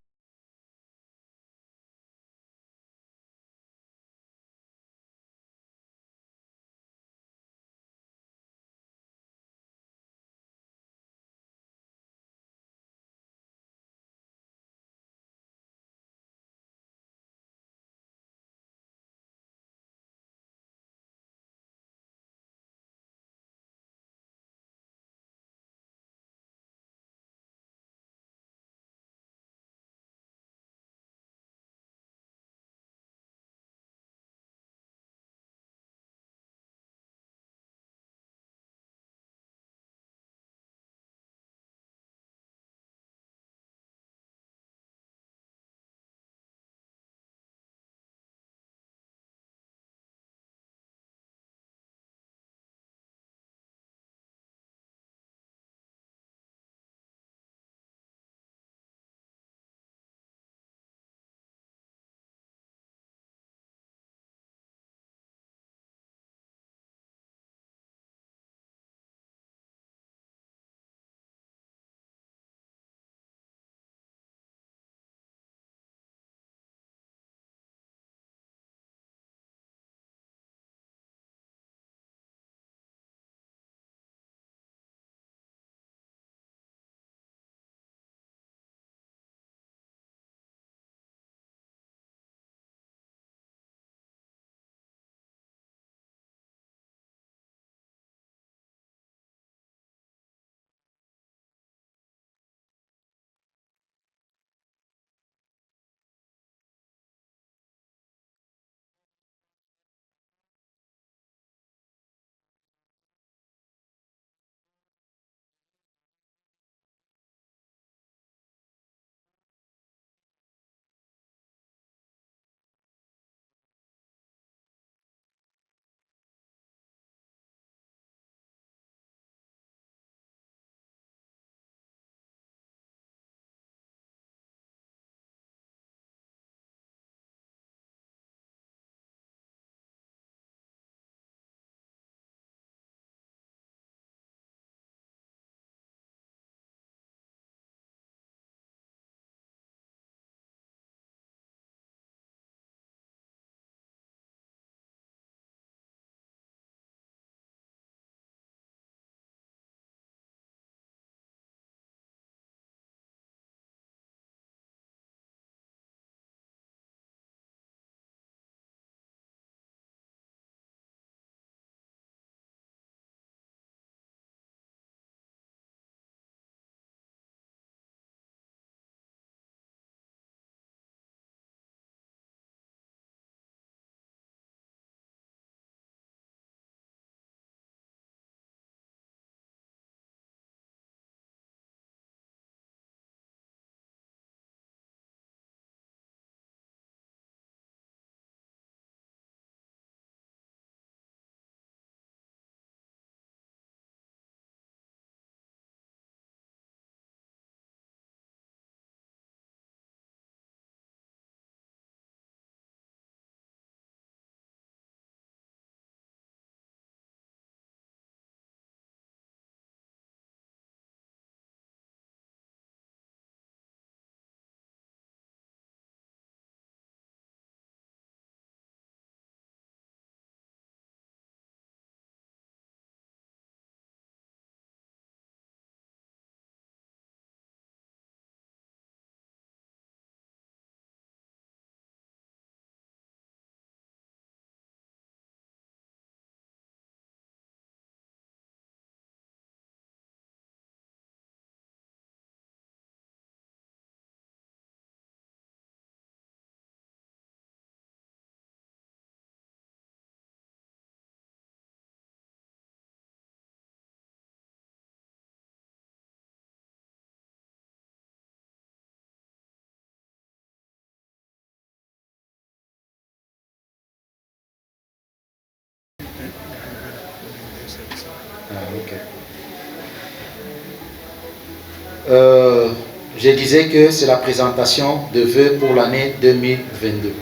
je disais que c'est la présentation de vœux pour l'année 2022.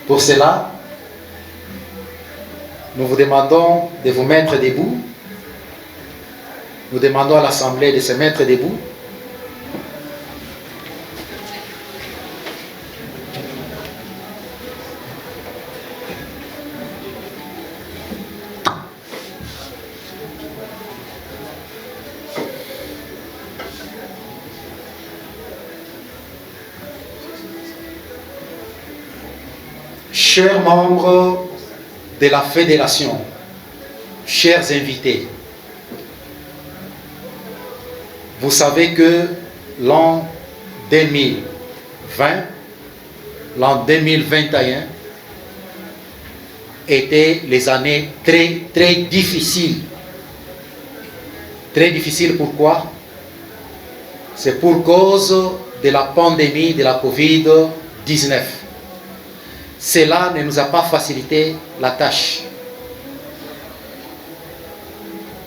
Pour cela, nous vous demandons de vous mettre debout. Nous demandons à l'Assemblée de se mettre debout. Chers membres de la fédération, chers invités, vous savez que l'an 2020, l'an 2021 étaient les années très difficiles. Très difficiles pourquoi? C'est pour cause de la pandémie de la Covid-19. Cela ne nous a pas facilité la tâche.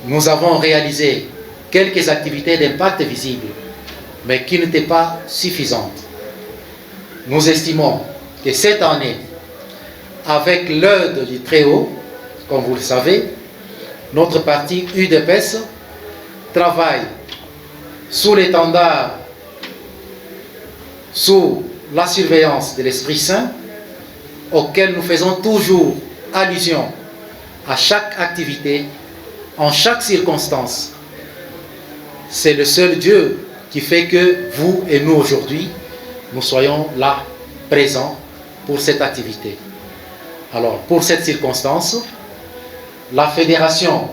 Nous avons réalisé quelques activités d'impact visible, mais qui n'étaient pas suffisantes. Nous estimons que cette année, avec l'aide du Très-Haut, comme vous le savez, notre parti UDPS travaille sous l'étendard, sous la surveillance de l'Esprit Saint, auquel nous faisons toujours allusion à chaque activité, en chaque circonstance. C'est le seul Dieu qui fait que vous et nous aujourd'hui, nous soyons là, présents pour cette activité. Alors, pour cette circonstance, la Fédération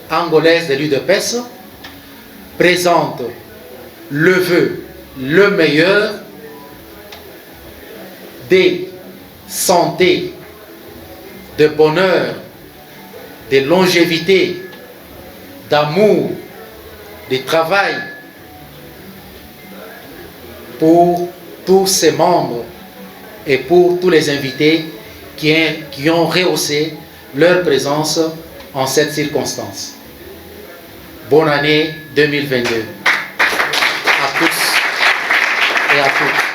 angolaise de l'UDPS présente le vœu le meilleur de santé, de bonheur, de longévité, d'amour, de travail pour tous ces membres et pour tous les invités qui ont rehaussé leur présence en cette circonstance. Bonne année 2022 à tous et à toutes.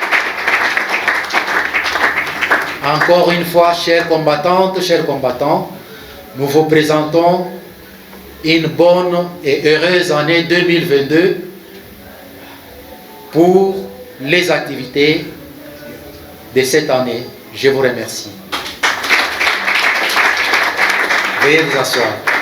Encore une fois, chères combattantes, chers combattants, nous vous présentons une bonne et heureuse année 2022 pour les activités de cette année. Je vous remercie. Veuillez vous asseoir.